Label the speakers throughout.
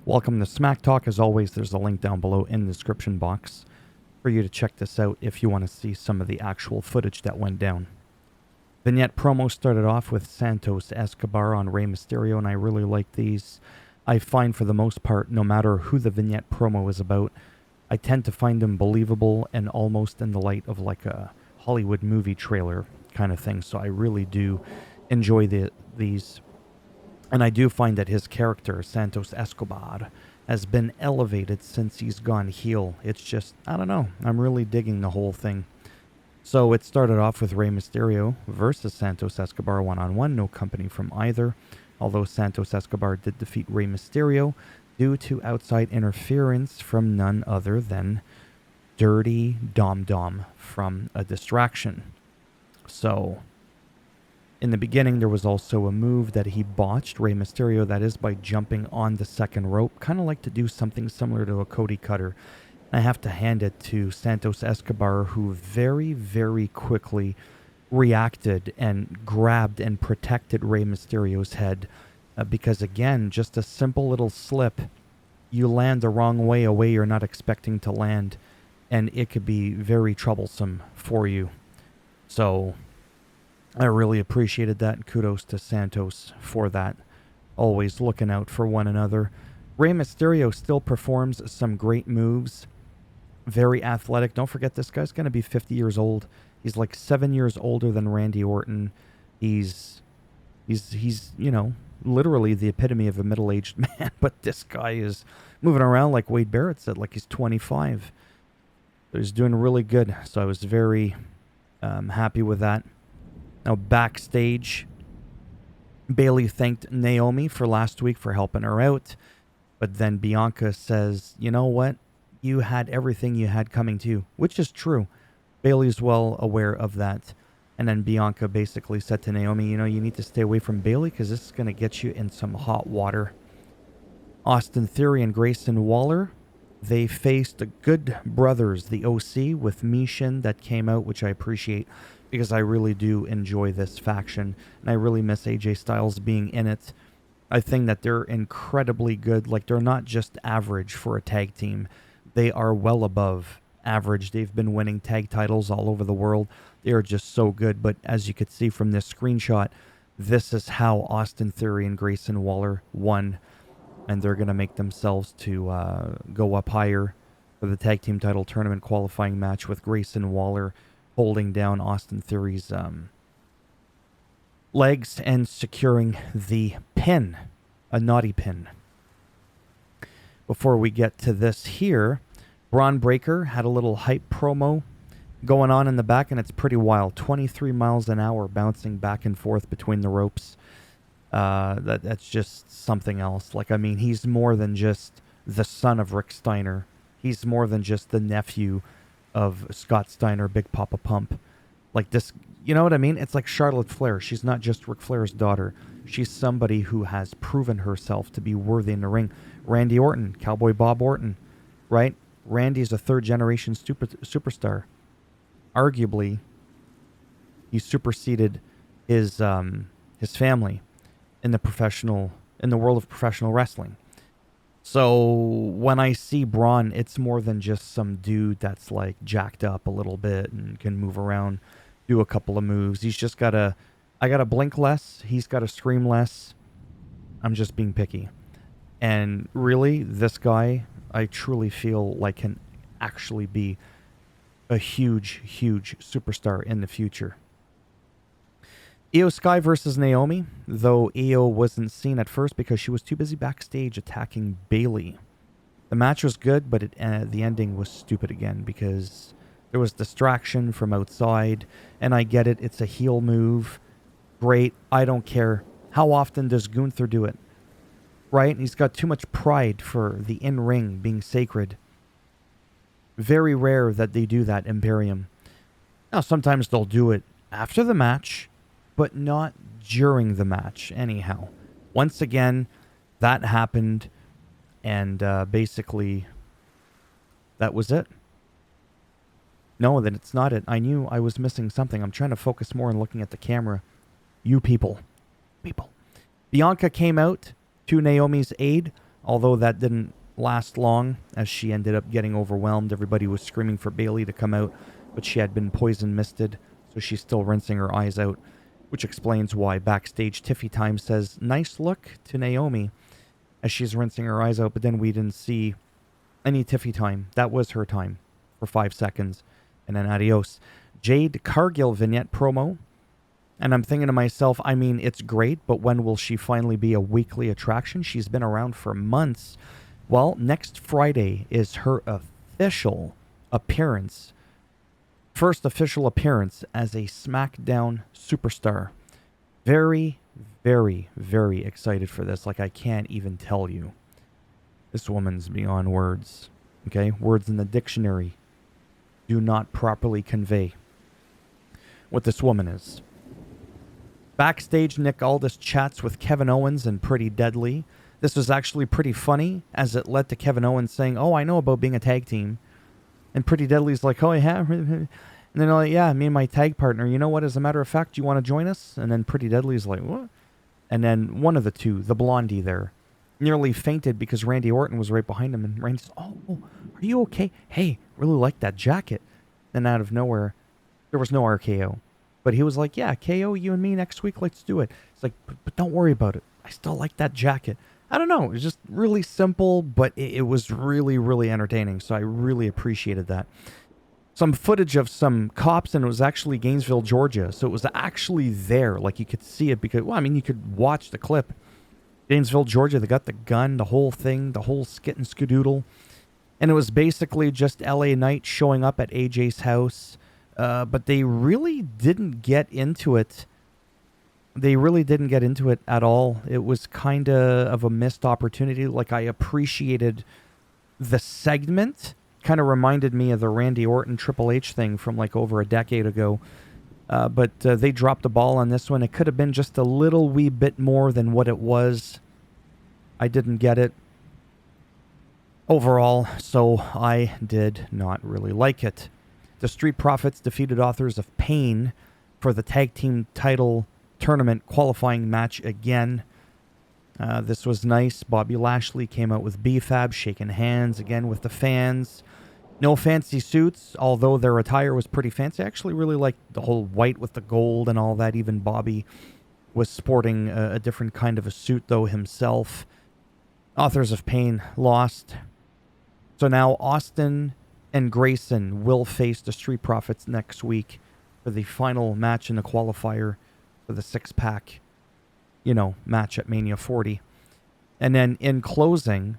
Speaker 1: Welcome to Smack Talk. As always, there's a link down below in the description box for you to check this out if you want to see some of the actual footage that went down. Vignette promo started off with Santos Escobar on Rey Mysterio, and I really like these. I find for the most part, no matter who the vignette promo is about, I tend to find them believable and almost in the light of like a Hollywood movie trailer kind of thing. So I really do enjoy these. And I do find that his character, Santos Escobar, has been elevated since he's gone heel. It's just, I don't know, I'm really digging the whole thing. So it started off with Rey Mysterio versus Santos Escobar one-on-one, no company from either. Although Santos Escobar did defeat Rey Mysterio due to outside interference from none other than Dirty Dom Dom from a distraction. So in the beginning, there was also a move that he botched, Rey Mysterio, that is by jumping on the second rope, kind of like to do something similar to a Cody Cutter. I have to hand it to Santos Escobar, who very, very quickly reacted and grabbed and protected Rey Mysterio's head. Because again, just a simple little slip, you land the wrong way, a way you're not expecting to land, and it could be very troublesome for you. So I really appreciated that. Kudos to Santos for that. Always looking out for one another. Rey Mysterio still performs some great moves. Very athletic. Don't forget, this guy's going to be 50 years old. He's like 7 years older than Randy Orton. He's you know, literally the epitome of a middle-aged man. But this guy is moving around like Wade Barrett said, like he's 25. So he's doing really good. So I was very happy with that. Now, backstage, Bayley thanked Naomi for last week for helping her out. But then Bianca says, you know what? You had everything you had coming to you, which is true. Bayley's well aware of that. And then Bianca basically said to Naomi, you know, you need to stay away from Bayley because this is going to get you in some hot water. Austin Theory and Grayson Waller, they faced the Good Brothers, the OC, with Mishin that came out, which I appreciate, because I really do enjoy this faction, and I really miss AJ Styles being in it. I think that they're incredibly good. Like, they're not just average for a tag team. They are well above average. They've been winning tag titles all over the world. They are just so good. But as you could see from this screenshot, this is how Austin Theory and Grayson Waller won, and they're going to make themselves to go up higher for the tag team title tournament qualifying match, with Grayson Waller holding down Austin Theory's legs and securing the pin, a naughty pin. Before we get to this here, Braun Breaker had a little hype promo going on in the back, and it's pretty wild. 23 miles an hour bouncing back and forth between the ropes. That's just something else. Like, I mean, he's more than just the son of Rick Steiner. He's more than just the nephew of Scott Steiner, Big Papa Pump. Like this, you know what I mean? It's like Charlotte Flair. She's not just Ric Flair's daughter. She's somebody who has proven herself to be worthy in the ring. Randy Orton, Cowboy Bob Orton, right? Randy's a third-generation superstar. Arguably, he superseded his family in the world of professional wrestling. So when I see Braun, it's more than just some dude that's like jacked up a little bit and can move around, do a couple of moves. He's just I gotta blink less. He's gotta scream less. I'm just being picky. And really, this guy, I truly feel like can actually be a huge, huge superstar in the future. Io Sky versus Naomi, though Io wasn't seen at first because she was too busy backstage attacking Bayley. The match was good, but the ending was stupid again because there was distraction from outside, and I get it, it's a heel move. Great, I don't care. How often does Gunther do it? Right? He's got too much pride for the in-ring being sacred. Very rare that they do that, Imperium. Now, sometimes they'll do it after the match, but not during the match anyhow. Once again, that happened, and basically, that was it. No, then it's not it. I knew I was missing something. I'm trying to focus more on looking at the camera. You people. Bianca came out to Naomi's aid, although that didn't last long as she ended up getting overwhelmed. Everybody was screaming for Bayley to come out, but she had been poison misted, so she's still rinsing her eyes out, which explains why backstage Tiffy Time says, "Nice look" to Naomi as she's rinsing her eyes out, but then we didn't see any Tiffy Time. That was her time for 5 seconds, and then adios. Jade Cargill vignette promo, and I'm thinking to myself, I mean, it's great, but when will she finally be a weekly attraction? She's been around for months. Well, next Friday is her official appearance. First official appearance as a SmackDown superstar. Very, very, very excited for this. Like, I can't even tell you. This woman's beyond words. Okay? Words in the dictionary do not properly convey what this woman is. Backstage, Nick Aldis chats with Kevin Owens and Pretty Deadly. This was actually pretty funny, as it led to Kevin Owens saying, "Oh, I know about being a tag team." And Pretty Deadly's like, "Oh, yeah." And then they're like, "Yeah, me and my tag partner. You know what? As a matter of fact, you want to join us?" And then Pretty Deadly's like, "What?" And then one of the two, the blondie there, nearly fainted because Randy Orton was right behind him. And Randy says, "Oh, are you okay? Hey, really like that jacket." Then out of nowhere, there was no RKO. But he was like, "Yeah, KO, you and me next week. Let's do it." It's like, but don't worry about it. I still like that jacket. I don't know. It was just really simple, but it was really, really entertaining. So I really appreciated that. Some footage of some cops, and it was actually Gainesville, Georgia. So it was actually there. Like, you could see it because, well, I mean, you could watch the clip. Gainesville, Georgia, they got the gun, the whole thing, the whole skit and skadoodle. And it was basically just LA Knight showing up at AJ's house. But they really didn't get into it. They really didn't get into it at all. It was kind of a missed opportunity. Like, I appreciated the segment. Kind of reminded me of the Randy Orton Triple H thing from like over a decade ago. But they dropped the ball on this one. It could have been just a little wee bit more than what it was. I didn't get it overall, so I did not really like it. The Street Profits defeated Authors of Pain for the tag team title tournament qualifying match again. This was nice. Bobby Lashley came out with B-Fab, shaking hands again with the fans. No fancy suits, although their attire was pretty fancy. I actually really liked the whole white with the gold and all that. Even Bobby was sporting a different kind of a suit, though, himself. Authors of Pain lost. So now Austin and Grayson will face the Street Profits next week for the final match in the qualifier for the six-pack, match at Mania 40. And then in closing,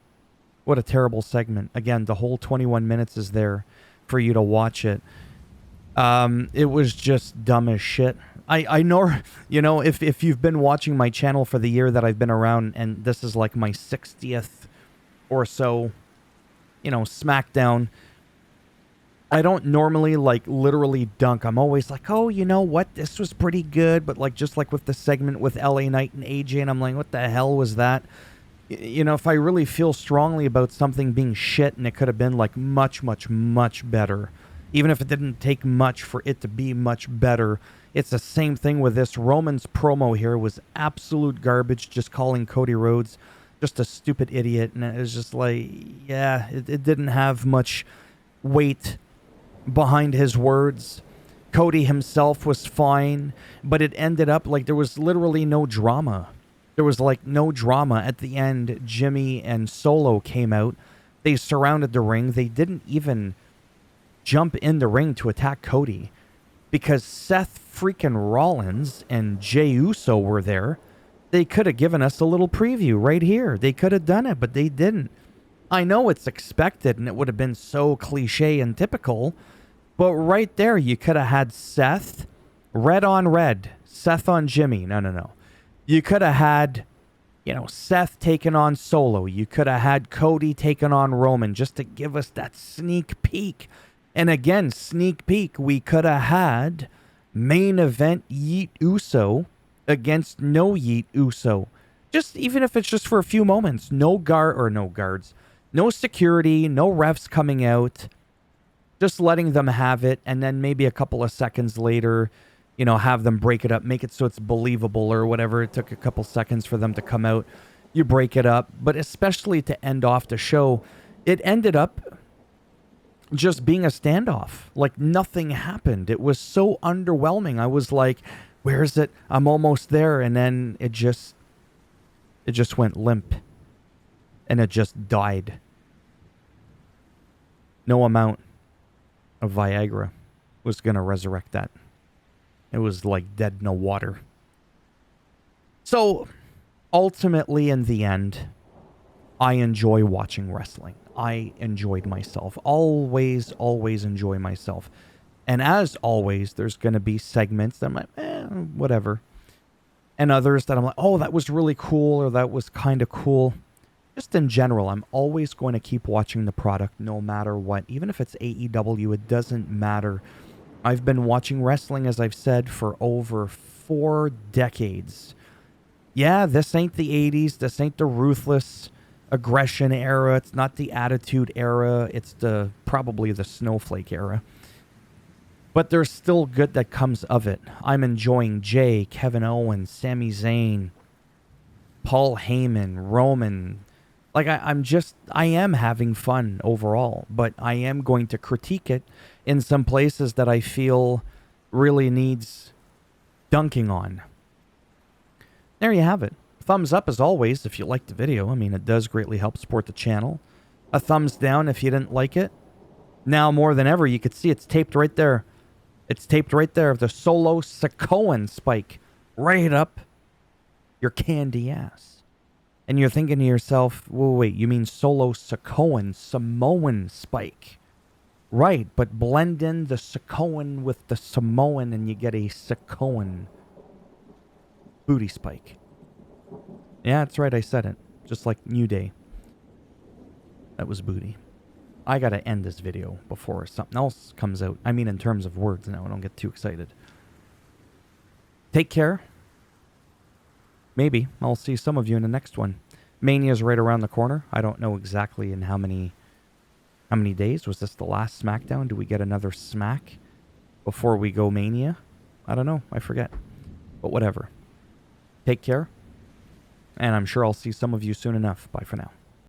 Speaker 1: what a terrible segment. Again, the whole 21 minutes is there for you to watch it. It was just dumb as shit. I know, if you've been watching my channel for the year that I've been around, and this is like my 60th or so, SmackDown, I don't normally literally dunk. I'm always like, oh, you know what? This was pretty good. But just like with the segment with LA Knight and AJ, and I'm like, what the hell was that? If I really feel strongly about something being shit and it could have been much, much, much better, even if it didn't take much for it to be much better, it's the same thing with this. Roman's promo here was absolute garbage, just calling Cody Rhodes just a stupid idiot. And it was just like, yeah, it didn't have much weight behind his words. Cody himself was fine, but it ended up there was literally no drama. There was no drama. At the end, Jimmy and Solo came out. They surrounded the ring. They didn't even jump in the ring to attack Cody because Seth freaking Rollins and Jey Uso were there. They could have given us a little preview right here. They could have done it, but they didn't. I know it's expected and it would have been so cliche and typical, but right there you could have had Seth, red on red, Seth on Jimmy. No. You could have had, Seth taking on Solo. You could have had Cody taking on Roman just to give us that sneak peek. And again, sneak peek, we could have had main event Yeet Uso against no Yeet Uso. Just even if it's just for a few moments. No guards. No security, no refs coming out. Just letting them have it. And then maybe a couple of seconds later, have them break it up. Make it so it's believable or whatever. It took a couple seconds for them to come out. you break it up. But especially to end off the show, it ended up just being a standoff. Like nothing happened. It was so underwhelming. I was like, where is it? I'm almost there. And then it just went limp. And it just died. No amount of Viagra was going to resurrect that. It was like dead no water. So ultimately, in the end, I enjoy watching wrestling. I enjoyed myself. Always enjoy myself. And as always, there's going to be segments that I'm like, whatever. And others that I'm like, oh, that was really cool, or that was kind of cool. Just in general, I'm always going to keep watching the product no matter what. Even if it's AEW, it doesn't matter. I've been watching wrestling, as I've said, for over 4 decades. Yeah, this ain't the 80s. This ain't the ruthless aggression era. It's not the attitude era. It's probably the snowflake era. But there's still good that comes of it. I'm enjoying Jay, Kevin Owens, Sami Zayn, Paul Heyman, Roman. Like, I am having fun overall, but I am going to critique it in some places that I feel really needs dunking on. There you have it. Thumbs up as always if you liked the video. I mean, it does greatly help support the channel. A thumbs down if you didn't like it. Now more than ever, you could see it's taped right there. It's taped right there. The Solo Sikoan spike right up your candy ass. And you're thinking to yourself, whoa, wait, you mean Solo Sikoan, Samoan spike. Right, but blend in the Sikoan with the Samoan and you get a Sikoan booty spike. Yeah, that's right, I said it. Just like New Day. That was booty. I gotta end this video before something else comes out. I mean, in terms of words now, I don't get too excited. Take care. Maybe I'll see some of you in the next one. Mania's right around the corner. I don't know exactly in how many days. Was this the last SmackDown? Do we get another Smack before we go Mania? I don't know. I forget. But whatever. Take care. And I'm sure I'll see some of you soon enough. Bye for now.